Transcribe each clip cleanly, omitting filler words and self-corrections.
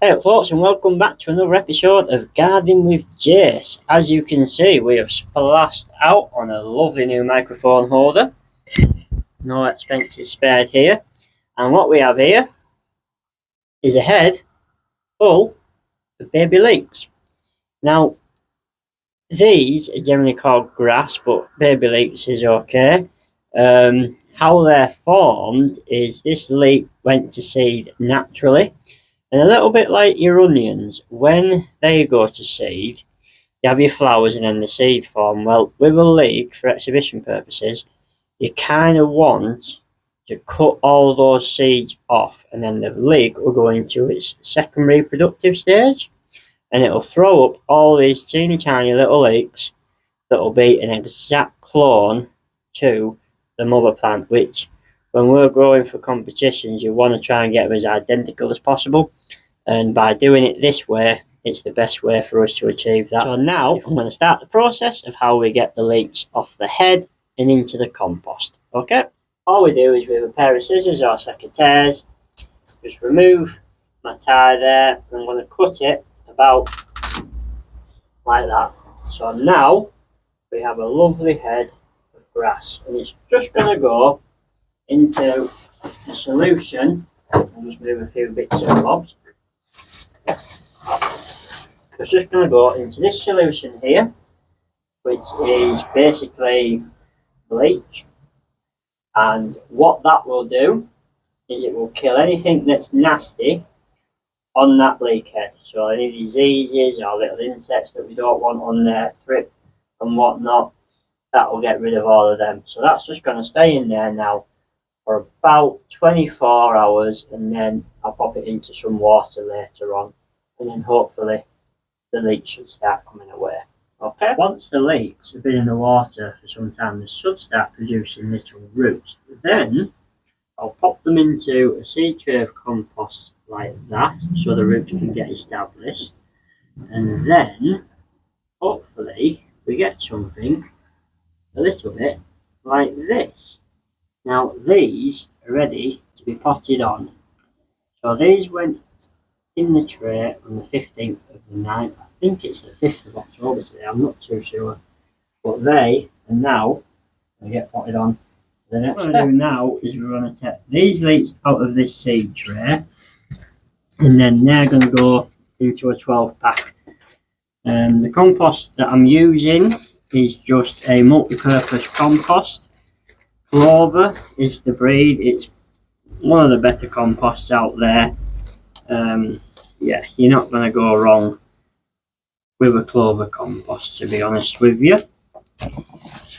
Hey up folks, and welcome back to another episode of Gardening with Jace. As you can see, we have splashed out on a lovely new microphone holder. No expenses spared here. And what we have here is a head full of baby leeks. Now, these are generally called grass, but baby leeks is okay. How they're formed is this leek went to seed naturally. And a little bit like your onions, when they go to seed, you have your flowers and then the seed form. Well, with a leek, for exhibition purposes, you kind of want to cut all those seeds off, and then the leek will go into its second reproductive stage, and it'll throw up all these teeny tiny little leeks that will be an exact clone to the mother plant, which when we're growing for competitions, you want to try and get them as identical as possible. And by doing it this way, it's the best way for us to achieve that. So now I'm going to start the process of how we get the leeks off the head and into the compost. Okay? All we do is with a pair of scissors or secateurs, just remove my tie there, and I'm going to cut it about like that. So now we have a lovely head of grass, and it's just going to go into the solution. I'll just move a few bits and bobs. It's just going to go into this solution here, which is basically bleach, and what that will do is it will kill anything that's nasty on that leek head. So any diseases or little insects that we don't want on there, thrip and whatnot, that will get rid of all of them. So that's just going to stay in there now for about 24 hours, and then I'll pop it into some water later on, and then hopefully the leeks should start coming away. Okay. Once the leeks have been in the water for some time, they should start producing little roots. Then I'll pop them into a seed tray of compost like that, so the roots can get established. And then hopefully we get something a little bit like this. Now these are ready to be potted on. So these went in the tray on the 15th of the 9th. I think it's the 5th of October today, I'm not too sure. But they are now going to get potted on. The next step now is we're going to take these leeks out of this seed tray, and then they're going to go into a 12 pack. The compost that I'm using is just a multi-purpose compost. Clover is the breed. It's one of the better composts out there. Yeah, you're not going to go wrong with a clover compost, to be honest with you.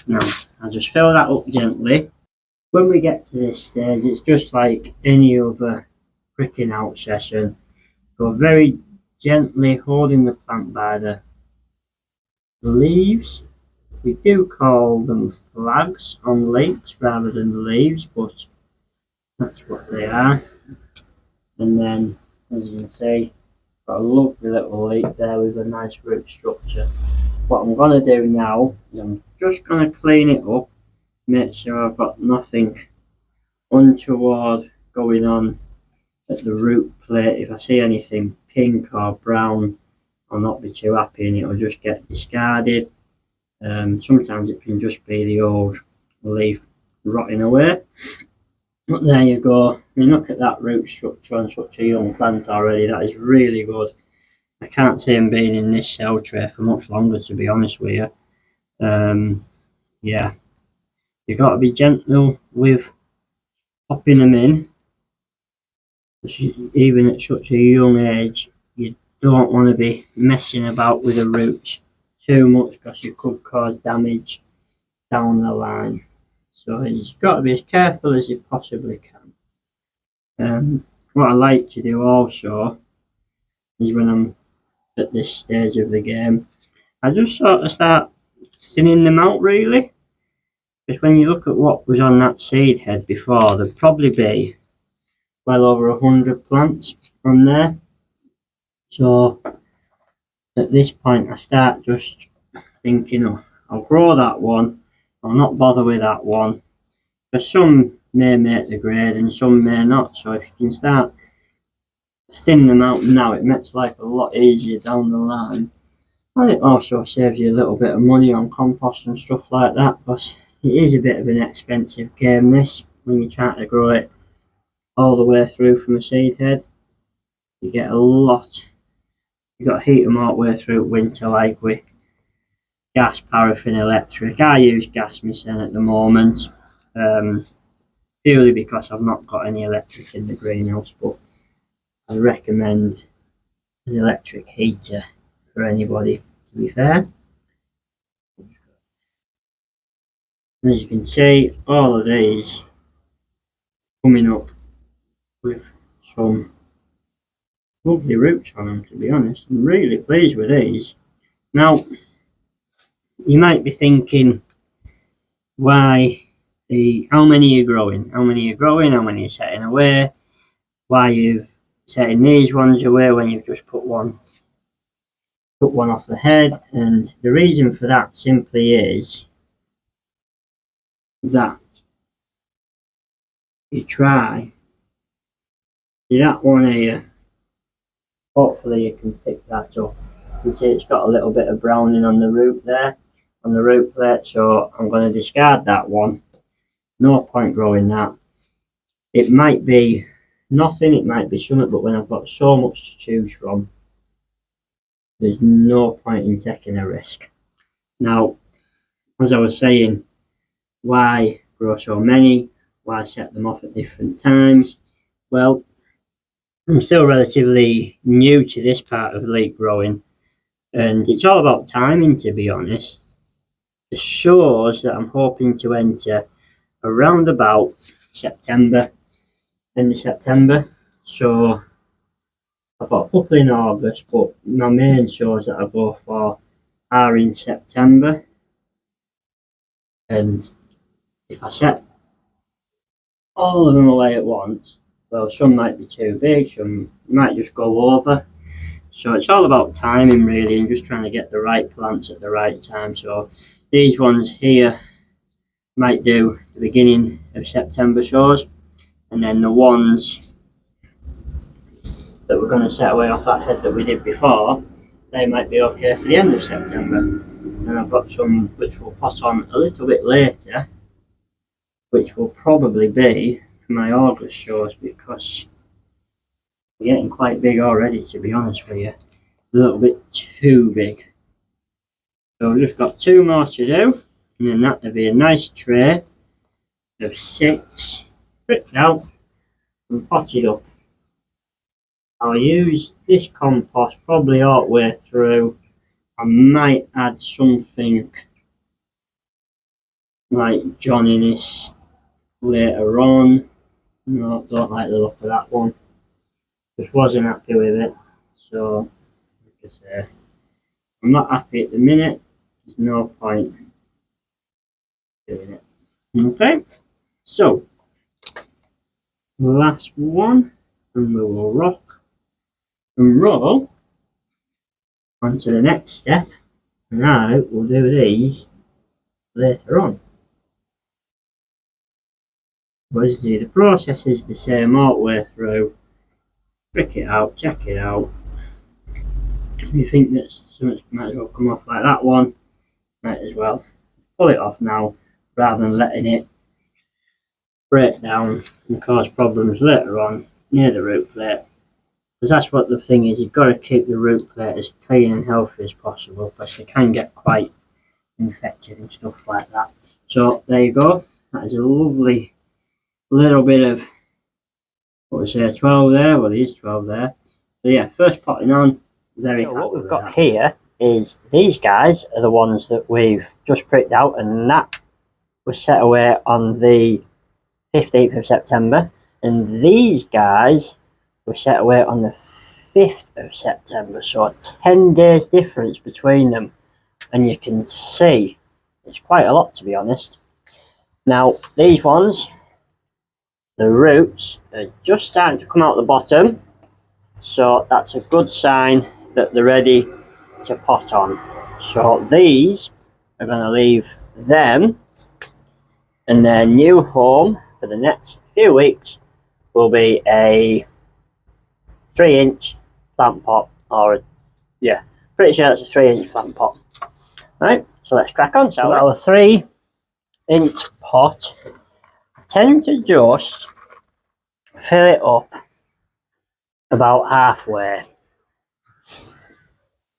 Now, I'll just fill that up gently. When we get to this stage, it's just like any other pricking out session. Go very gently holding the plant by the leaves. We do call them flags on leeks rather than leaves, but that's what they are. And then, as you can see, got a lovely little leek there with a nice root structure. What I'm going to do now is I'm just going to clean it up, make sure I've got nothing untoward going on at the root plate. If I see anything pink or brown, I'll not be too happy and it'll just get discarded. Sometimes it can just be the old leaf rotting away. But there you go. You look at that root structure on such a young plant already. That is really good. I can't see them being in this cell tray for much longer, to be honest with you. Yeah, you've got to be gentle with popping them in. Even at such a young age, you don't want to be messing about with the roots too much, because you could cause damage down the line. So you've got to be as careful as you possibly can. What I like to do also is when I'm at this stage of the game, I just sort of start thinning them out really. Because when you look at what was on that seed head before, there'd probably be well over 100 plants from there. So at this point I start just thinking, oh, I'll grow that one, I'll not bother with that one, because some may make the grade and some may not. So if you can start thin them out now, it makes life a lot easier down the line. And it also saves you a little bit of money on compost and stuff like that, because it is a bit of an expensive game, this, when you're trying to grow it all the way through from a seed head. You get a lot. You've got to heat them all the way through winter, like with gas, paraffin, electric. I use gas myself at the moment, purely because I've not got any electric in the greenhouse, but I recommend an electric heater for anybody, to be fair. And as you can see, all of these coming up with some lovely roots on them, to be honest. I'm really pleased with these. Now, you might be thinking, how many are you growing? How many are you growing? How many are you setting away? Why are you setting these ones away when you've just put one off the head? And the reason for that simply is that you try, see that one here, hopefully you can pick that up. You can see it's got a little bit of browning on the root there, on the root plate, so I'm going to discard that one. No point growing that. It might be nothing, it might be something, but when I've got so much to choose from, there's no point in taking a risk. Now, as I was saying, why grow so many? Why set them off at different times? Well, I'm still relatively new to this part of leek growing, and it's all about timing, to be honest. The shows that I'm hoping to enter around about September, end of September. So I've got a couple in August, but my main shows that I go for are in September. And if I set all of them away at once, well, some might be too big, some might just go over. So it's all about timing, really, and just trying to get the right plants at the right time. So these ones here might do the beginning of September shows, and then the ones that we're going to set away off that head that we did before, they might be okay for the end of September. And I've got some which we'll put on a little bit later, which will probably be for my August shows, because they're getting quite big already, to be honest with you. A little bit too big. So we've just got 2 more to do, and then that will be a nice tray of 6 picked out and potted up. I'll use this compost probably all the way through. I might add something like Johnniness later on. No, don't like the look of that one. Just wasn't happy with it. So, like I say, I'm not happy at the minute. There's no point doing it. Okay, so last one, and we will rock and roll onto the next step. Now we'll do these later on. Basically, the process is the same all the way through. Pick it out, check it out. If you think that something might as well come off like that one, might as well pull it off now, rather than letting it break down and cause problems later on near the root plate. Because that's what the thing is, you've got to keep the root plate as clean and healthy as possible, because they can get quite infected and stuff like that. So there you go, that is a lovely little bit of, what was there, 12 there, well there is 12 there. So yeah, first potting on, very happy. So what we've got here is these guys are the ones that we've just pricked out, and that was set away on the 15th of September, and these guys were set away on the 5th of September, so a 10 days difference between them, and you can see it's quite a lot, to be honest. Now these ones, the roots are just starting to come out the bottom, so that's a good sign that they're ready to pot on. So these are going to leave them, and their new home for the next few weeks will be a 3-inch plant pot, or yeah, pretty sure it's a 3-inch plant pot. Right, so let's crack on. So our 3-inch pot, I tend to just fill it up about halfway,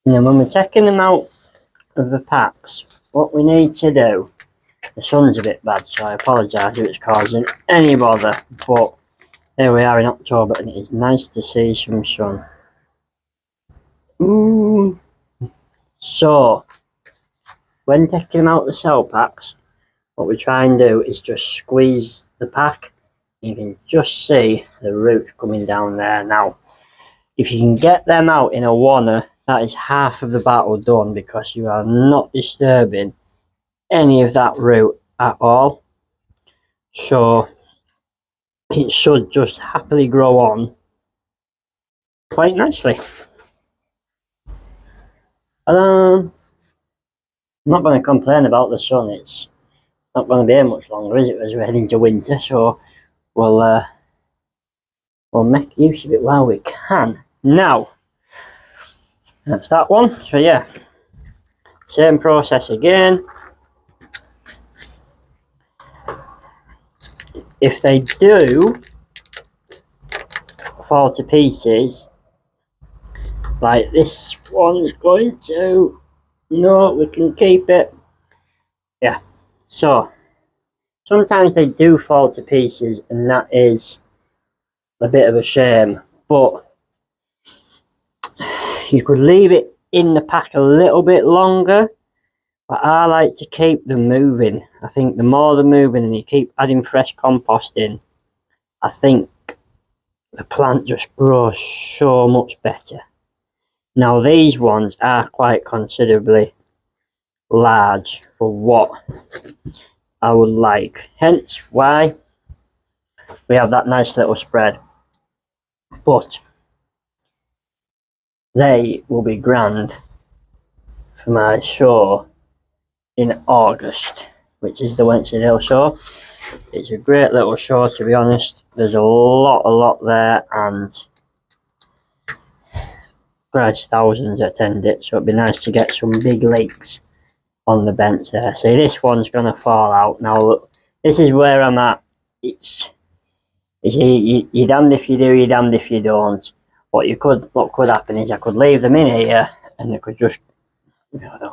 and then when we're taking them out of the packs, what we need to do, the sun's a bit bad, so I apologise if it's causing any bother, but here we are in October and it is nice to see some sun. Ooh. So when taking them out the cell packs, what we try and do is just squeeze the pack. You can just see the roots coming down there. Now if you can get them out in a wanner, that is half of the battle done, because you are not disturbing any of that root at all. So it should just happily grow on quite nicely. I'm not going to complain about the sun. It's not going to be here much longer, is it, as we're heading to winter? So we'll make use of it while we can. Now that's that one. So yeah, same process again. If they do fall to pieces, like this one's going to, no, we can keep it. Yeah, so sometimes they do fall to pieces, and that is a bit of a shame, but you could leave it in the pack a little bit longer. But I like to keep them moving. I think the more they're moving and you keep adding fresh compost in, I think the plant just grows so much better. Now these ones are quite considerably large for what I would like, hence why we have that nice little spread. But they will be grand for my show in August, which is the Wensleydale show. It's a great little show, to be honest. There's a lot there, and Christ, thousands attend it, so it'd be nice to get some big leeks on the bench there. See, this one's gonna fall out now. Look, this is where I'm at. It's you're damned if you do, you're damned if you don't. What could happen is I could leave them in here, and they could just,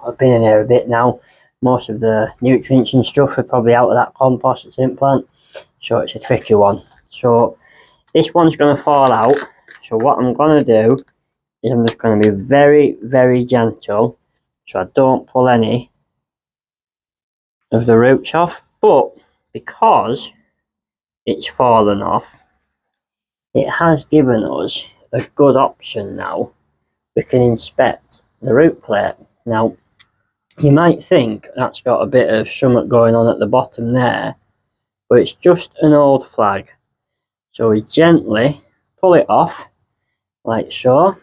I've been in here a bit now. Most of the nutrients and stuff are probably out of that compost that's in plant, so it's a tricky one. So this one's going to fall out, so what I'm going to do is I'm just going to be very gentle, so I don't pull any of the roots off. But because it's fallen off, it has given us a good option now. We can inspect the root plate. Now you might think that's got a bit of something going on at the bottom there, but it's just an old flag. So we gently pull it off, like so,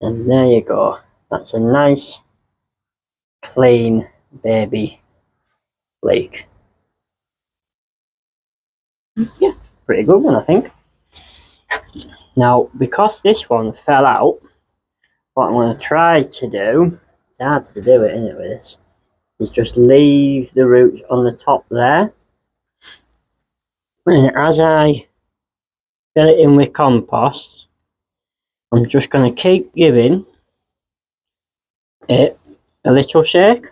and there you go. That's a nice, clean baby leek. Yeah, pretty good one, I think. Now, because this one fell out, what I'm going to try to do, it's hard to do it, isn't it, with this, is just leave the roots on the top there. And as I fill it in with compost, I'm just going to keep giving it a little shake,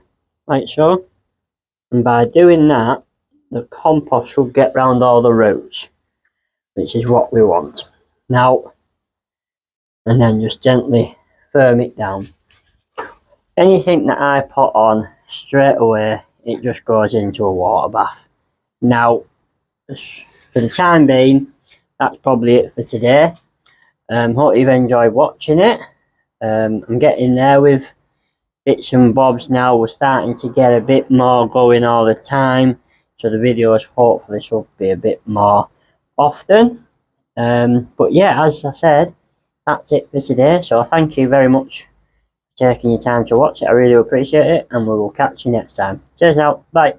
like so. And by doing that, the compost should get round all the roots, which is what we want. Now, and then just gently firm it down. Anything that I put on straight away, it just goes into a water bath. Now, for the time being, that's probably it for today. Hope you've enjoyed watching it. I'm getting there with bits and bobs now. We're starting to get a bit more going all the time, so the videos hopefully should be a bit more often. But yeah, as I said, that's it for today. So thank you very much for taking your time to watch it. I really appreciate it, and we will catch you next time. Cheers now. Bye.